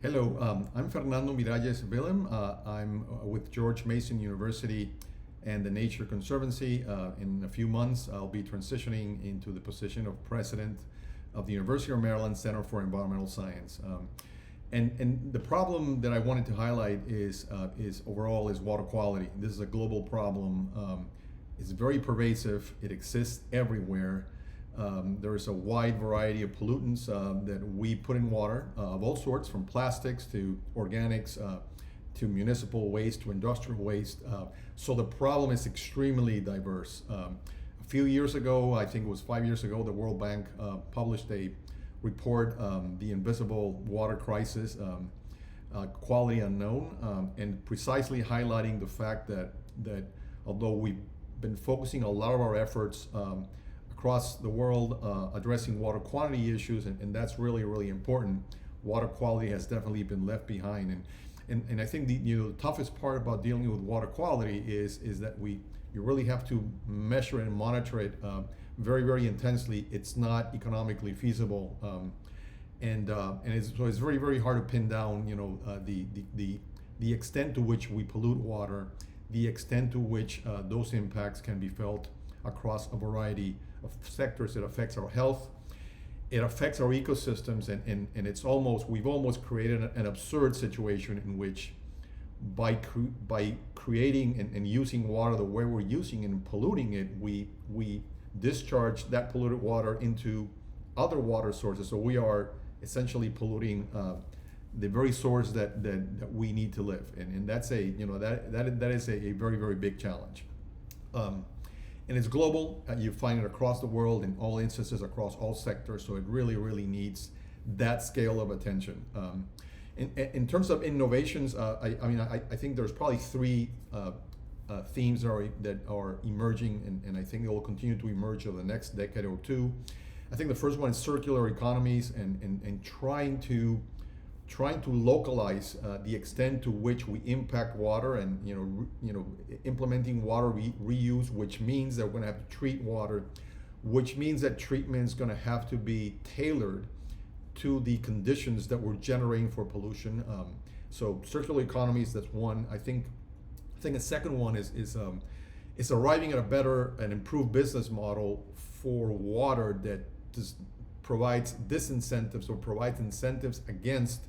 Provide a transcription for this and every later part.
Hello, I'm Fernando Miralles-Wilhelm. I'm with George Mason University and the Nature Conservancy. In a few months, I'll be transitioning into the position of president of the University of Maryland Center for Environmental Science. And the problem that I wanted to highlight is overall is water quality. This is a global problem. It's very pervasive. It exists everywhere. There is a wide variety of pollutants that we put in water of all sorts, from plastics to organics to municipal waste to industrial waste. So the problem is extremely diverse. A few years ago, I think it was 5 years ago, the World Bank published a report, The Invisible Water Crisis, Quality Unknown, and precisely highlighting the fact that although we've been focusing a lot of our efforts across the world addressing water quantity issues, and that's really, really important, water quality has definitely been left behind. And I think the toughest part about dealing with water quality is that you really have to measure and monitor it very, very intensely. It's not economically feasible, so it's very, very hard to pin down the extent to which we pollute water, the extent to which those impacts can be felt across a variety of sectors. It affects our health, it affects our ecosystems, and we've almost created an absurd situation in which by creating and using water the way we're using it and polluting it, we discharge that polluted water into other water sources. So we are essentially polluting the very source that we need to live, and that's that is a very, very big challenge. And it's global. You find it across the world in all instances, across all sectors. So it really, really needs that scale of attention. In terms of innovations, I think there's probably three themes that are emerging, and I think they will continue to emerge over the next decade or two. I think the first one is circular economies and trying to localize the extent to which we impact water, and implementing water reuse, which means that we're going to have to treat water, which means that treatment is going to have to be tailored to the conditions that we're generating for pollution. So circular economies, that's one. I think a second one is arriving at a better and improved business model for water that provides disincentives or provides incentives against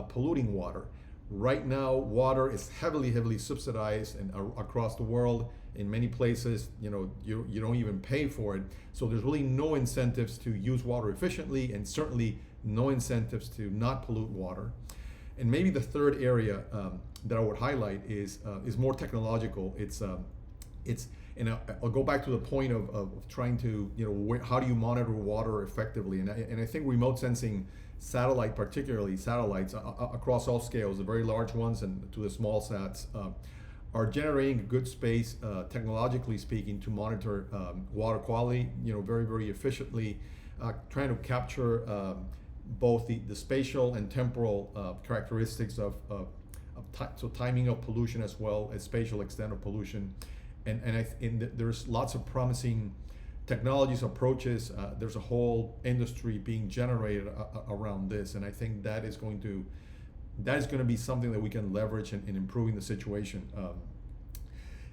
polluting water. Right now, water is heavily subsidized, and across the world, in many places, you don't even pay for it. So there's really no incentives to use water efficiently, and certainly no incentives to not pollute water. And maybe the third area that I would highlight is more technological. And I'll go back to the point of trying to, how do you monitor water effectively? And I think remote sensing, particularly satellites across all scales, the very large ones and to the small sats, are generating a good space, technologically speaking, to monitor water quality, very, very efficiently, trying to capture both the spatial and temporal characteristics of timing of pollution as well as spatial extent of pollution. And there's lots of promising technologies, approaches. There's a whole industry being generated around this, and I think that is going to be something that we can leverage in improving the situation.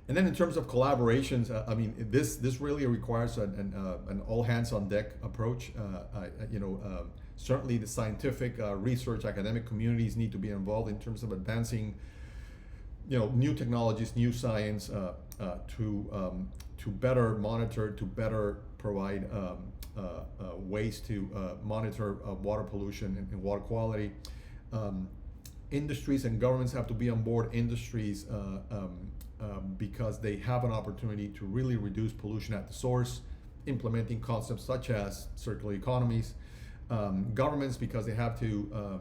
And then in terms of collaborations, this really requires an all hands on deck approach. Certainly the scientific research, academic communities need to be involved in terms of advancing new technologies, new science, to better monitor, to better provide ways to monitor water pollution and water quality. Industries and governments have to be on board. Industries, because they have an opportunity to really reduce pollution at the source, implementing concepts such as circular economies. Governments, because they have to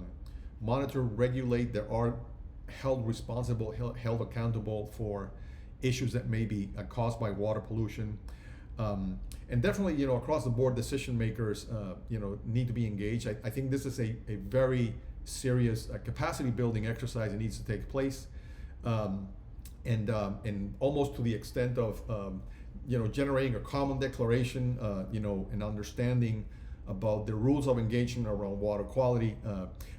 monitor, regulate, they are held responsible, held accountable for issues that may be caused by water pollution. And definitely, across the board, decision makers, need to be engaged. I think this is a very serious capacity building exercise that needs to take place. And almost to the extent of, generating a common declaration, and understanding about the rules of engagement around water quality,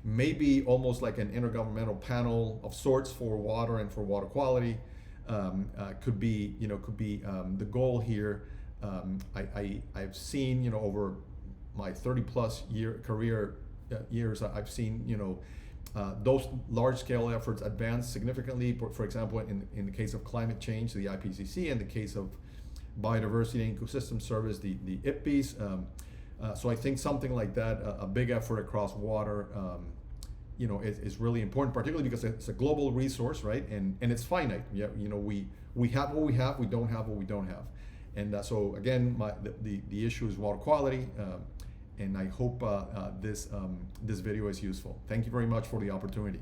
maybe almost like an intergovernmental panel of sorts for water and for water quality. Could be the goal here. I've seen, over my 30+ year career years, I've seen those large-scale efforts advance significantly. For example, in the case of climate change, the IPCC, and the case of biodiversity and ecosystem service, the IPBES. So I think something like that, a big effort across water, is really important, particularly because it's a global resource, right? And it's finite. Yeah, we have what we have, we don't have what we don't have. And so again, the issue is water quality, and I hope this video is useful. Thank you very much for the opportunity.